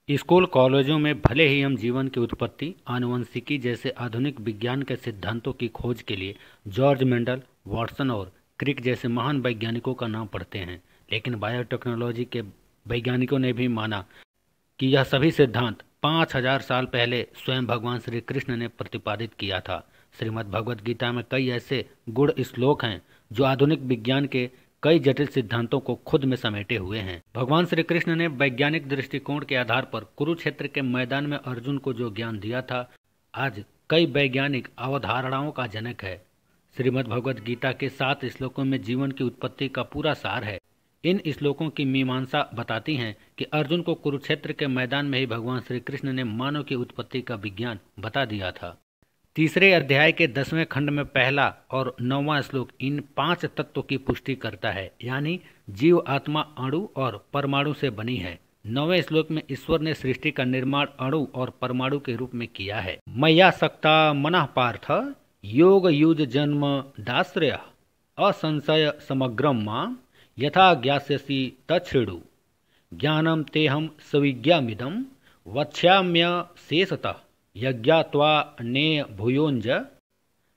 School कॉलेजों में भले ही हम जीवन की उत्पत्ति, आनुवंशिकी जैसे आधुनिक विज्ञान के सिद्धांतों की खोज के लिए जॉर्ज मेंडल, वाटसन और क्रिक जैसे महान वैज्ञानिकों का नाम पढ़ते हैं, लेकिन बायोटेक्नोलॉजी के वैज्ञानिकों ने भी माना कि यह सभी सिद्धांत 5000 साल पहले स्वयं भगवान श्री कृष्ण ने प्रतिपादित किया था। श्रीमद् भगवद गीता में कई ऐसे गुण श्लोक हैं जो आधुनिक विज्ञान के कई जटिल सिद्धांतों को खुद में समेटे हुए हैं। भगवान श्री कृष्ण ने वैज्ञानिक दृष्टिकोण के आधार पर कुरुक्षेत्र के मैदान में अर्जुन को जो ज्ञान दिया था, आज कई वैज्ञानिक अवधारणाओं का जनक है। श्रीमद् भगवद गीता के 7 श्लोकों में जीवन की उत्पत्ति का पूरा सार है। इन श्लोकों की मीमांसा बताती हैं कि अर्जुन को कुरुक्षेत्र के मैदान में ही भगवान श्री कृष्ण ने मानव की उत्पत्ति का विज्ञान बता दिया था। तीसरे अध्याय के 10वें खंड में पहला और 9वां श्लोक इन 5 तत्वों की पुष्टि करता है, यानी जीव आत्मा अणु और परमाणु से बनी है। 9वें श्लोक में ईश्वर ने सृष्टि का निर्माण अणु और परमाणु के रूप में किया है। मया सक्ता मनः पार्थ योग युज जन्म दाश्रय असंशय समग्रम मां यथा ज्ञास्यसि तच्छृणु ज्ञानम तेहम सविज्ञामिदं वक्ष्याम्य शेषतः यज्ञात्वा ने भूयोंज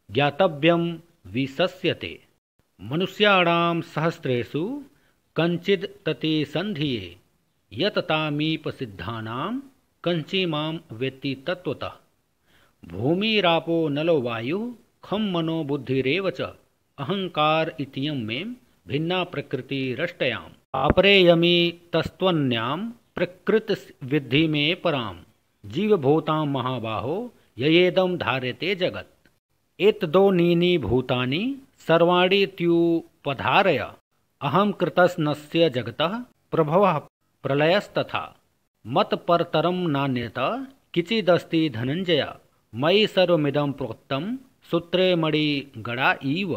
ज्ञातव्यम विशस्यते मनुष्याणां सहस्रेषु कंचिद तति संधिये यततामीप सिद्धानां कंचिमां वेत्ति तत्वतः भूमिरापो नलो वायु खम मनो बुद्धिरेव च अहंकार इत्यं मे भिन्ना प्रकृति रष्टयाम अपरेयमी तस्त्वन्याम प्रकृत विद्धि में पराम जीवभूतां महाबाहो ययेदं धार्यते जगत एतदो नीनि भूतानि सर्वाणि त्युपधारय अहं कृतस्नस्य जगतः प्रभवः प्रलयस्तथा मत परतरं नान्यत किचिदस्ति धनंजय मयि सर्वमिदं प्रोक्तं सूत्रे मणि गड़ा इव।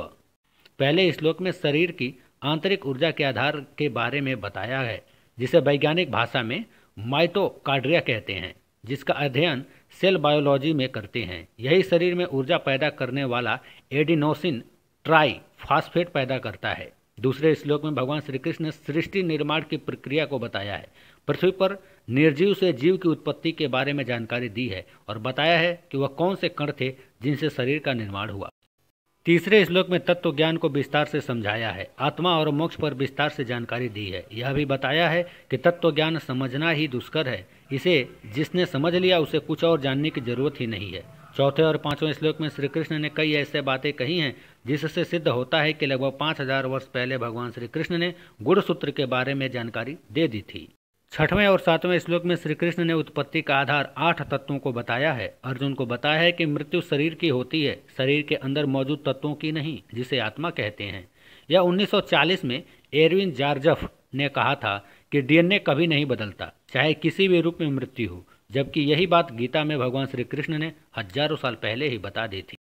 पहले श्लोक में शरीर की आंतरिक ऊर्जा के आधार के बारे में बताया है, जिसे वैज्ञानिक भाषा में माइटोकांड्रिया कहते हैं, जिसका अध्ययन सेल बायोलॉजी में करते हैं। यही शरीर में ऊर्जा पैदा करने वाला एडिनोसिन ट्राई फास्फेट पैदा करता है। दूसरे श्लोक में भगवान श्री कृष्ण ने सृष्टि निर्माण की प्रक्रिया को बताया है, पृथ्वी पर निर्जीव से जीव की उत्पत्ति के बारे में जानकारी दी है और बताया है कि वह कौन से कण थे जिनसे शरीर का निर्माण हुआ। तीसरे श्लोक में तत्व ज्ञान को विस्तार से समझाया है, आत्मा और मोक्ष पर विस्तार से जानकारी दी है। यह भी बताया है कि तत्व ज्ञान समझना ही दुष्कर है, इसे जिसने समझ लिया उसे कुछ और जानने की जरूरत ही नहीं है। चौथे और 5वें श्लोक में श्री कृष्ण ने कई ऐसे बातें कही हैं जिससे सिद्ध होता है कि लगभग 5000 वर्ष पहले भगवान श्री कृष्ण ने गुण सूत्र के बारे में जानकारी दे दी थी। 6वें और 7वें श्लोक में श्री कृष्ण ने उत्पत्ति का आधार 8 तत्वों को बताया है। अर्जुन को बताया है कि मृत्यु शरीर की होती है, शरीर के अंदर मौजूद तत्वों की नहीं, जिसे आत्मा कहते हैं। यह 1940 में एरविन जार्जफ ने कहा था कि डीएनए कभी नहीं बदलता, चाहे किसी भी रूप में मृत्यु हो, जबकि यही बात गीता में भगवान श्री कृष्ण ने हजारों साल पहले ही बता दी थी।